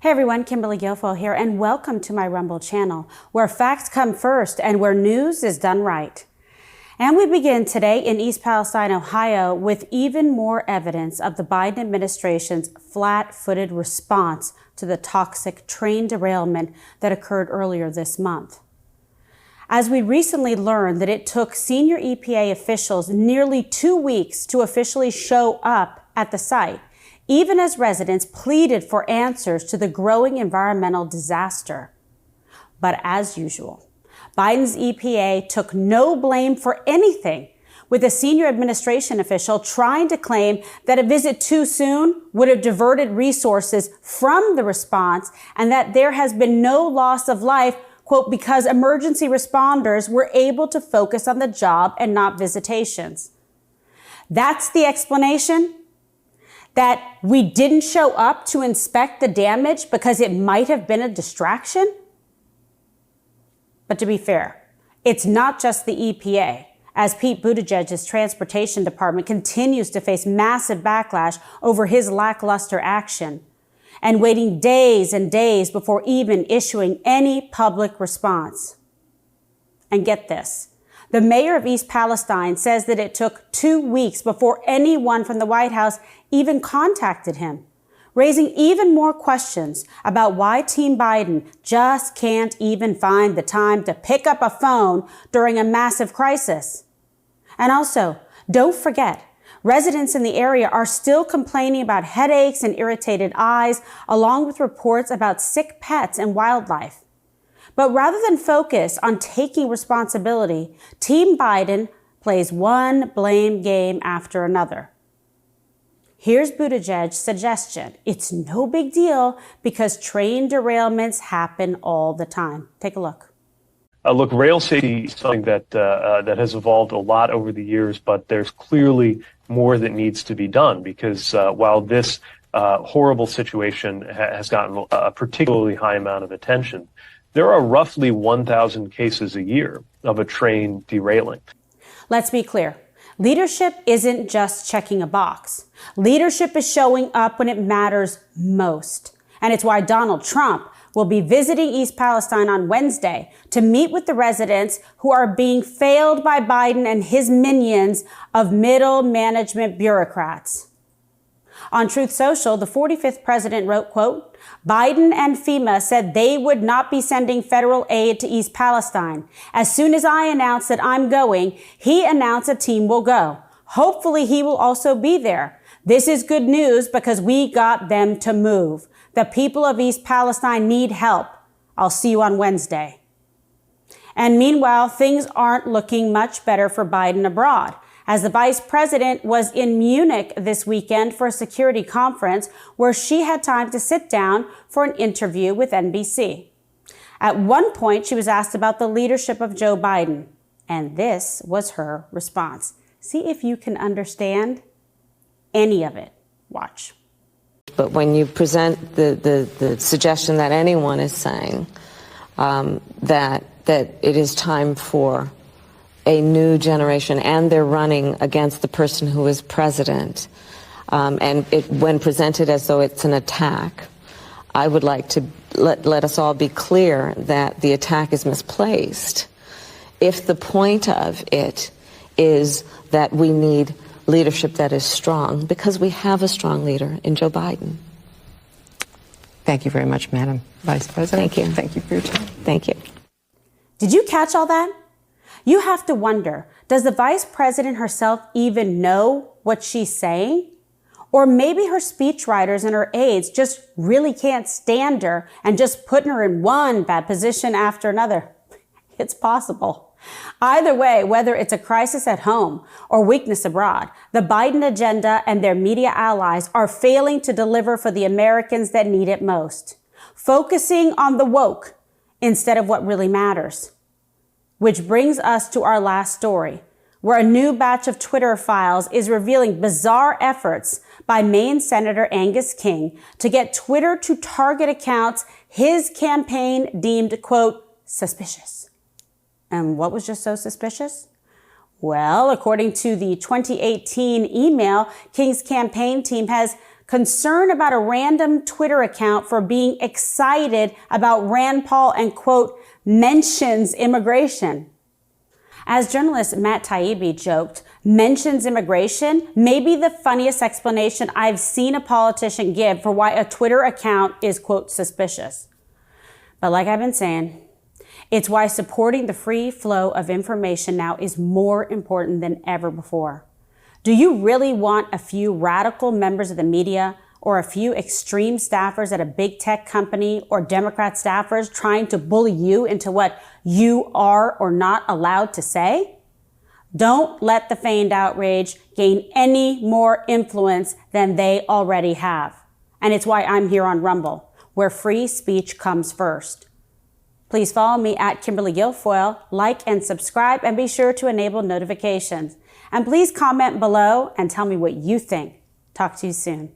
Hey everyone, Kimberly Guilfoyle here, and welcome to my Rumble channel, where facts come first and where news is done right. And we begin today in East Palestine, Ohio, with even more evidence of the Biden administration's flat-footed response to the toxic train derailment that occurred earlier this month. As we recently learned that it took senior EPA officials nearly 2 weeks to officially show up at the site, even as residents pleaded for answers to the growing environmental disaster. But as usual, Biden's EPA took no blame for anything, with a senior administration official trying to claim that a visit too soon would have diverted resources from the response and that there has been no loss of life, quote, because emergency responders were able to focus on the job and not visitations. That's the explanation? That we didn't show up to inspect the damage because it might have been a distraction? But to be fair, it's not just the EPA, as Pete Buttigieg's transportation department continues to face massive backlash over his lackluster action and waiting days and days before even issuing any public response. And get this. The mayor of East Palestine says that it took 2 weeks before anyone from the White House even contacted him, raising even more questions about why Team Biden just can't even find the time to pick up a phone during a massive crisis. And also, don't forget, residents in the area are still complaining about headaches and irritated eyes, along with reports about sick pets and wildlife. But rather than focus on taking responsibility, Team Biden plays one blame game after another. Here's Buttigieg's suggestion. It's no big deal because train derailments happen all the time. Take a look. Look, rail safety is something that has evolved a lot over the years, but there's clearly more that needs to be done because while this horrible situation has gotten a particularly high amount of attention, there are roughly 1,000 cases a year of a train derailing. Let's be clear. Leadership isn't just checking a box. Leadership is showing up when it matters most. And it's why Donald Trump will be visiting East Palestine on Wednesday to meet with the residents who are being failed by Biden and his minions of middle management bureaucrats. On Truth Social, the 45th president wrote, quote, Biden and FEMA said they would not be sending federal aid to East Palestine. As soon as I announced that I'm going, he announced a team will go. Hopefully he will also be there. This is good news because we got them to move. The people of East Palestine need help. I'll see you on Wednesday. And meanwhile, things aren't looking much better for Biden abroad, as the vice president was in Munich this weekend for a security conference where she had time to sit down for an interview with NBC. At one point, she was asked about the leadership of Joe Biden, and this was her response. See if you can understand any of it. Watch. But when you present the suggestion that anyone is saying that it is time for a new generation, and they're running against the person who is president, and when presented as though it's an attack, I would like to let us all be clear that the attack is misplaced. If the point of it is that we need leadership that is strong, because we have a strong leader in Joe Biden. Thank you very much, Madam Vice President. Thank you. Thank you for your time. Thank you. Did you catch all that? You have to wonder, does the vice president herself even know what she's saying? Or maybe her speechwriters and her aides just really can't stand her and just putting her in one bad position after another. It's possible. Either way, whether it's a crisis at home or weakness abroad, the Biden agenda and their media allies are failing to deliver for the Americans that need it most, focusing on the woke instead of what really matters. Which brings us to our last story, where a new batch of Twitter files is revealing bizarre efforts by Maine Senator Angus King to get Twitter to target accounts his campaign deemed, quote, suspicious. And what was just so suspicious? Well, according to the 2018 email, King's campaign team has concern about a random Twitter account for being excited about Rand Paul and, quote, mentions immigration. As journalist Matt Taibbi joked, mentions immigration may be the funniest explanation I've seen a politician give for why a Twitter account is, quote, suspicious. But like I've been saying, it's why supporting the free flow of information now is more important than ever before. Do you really want a few radical members of the media or a few extreme staffers at a big tech company or Democrat staffers trying to bully you into what you are or not allowed to say? Don't let the feigned outrage gain any more influence than they already have. And it's why I'm here on Rumble, where free speech comes first. Please follow me at Kimberly Guilfoyle, like and subscribe, and be sure to enable notifications. And please comment below and tell me what you think. Talk to you soon.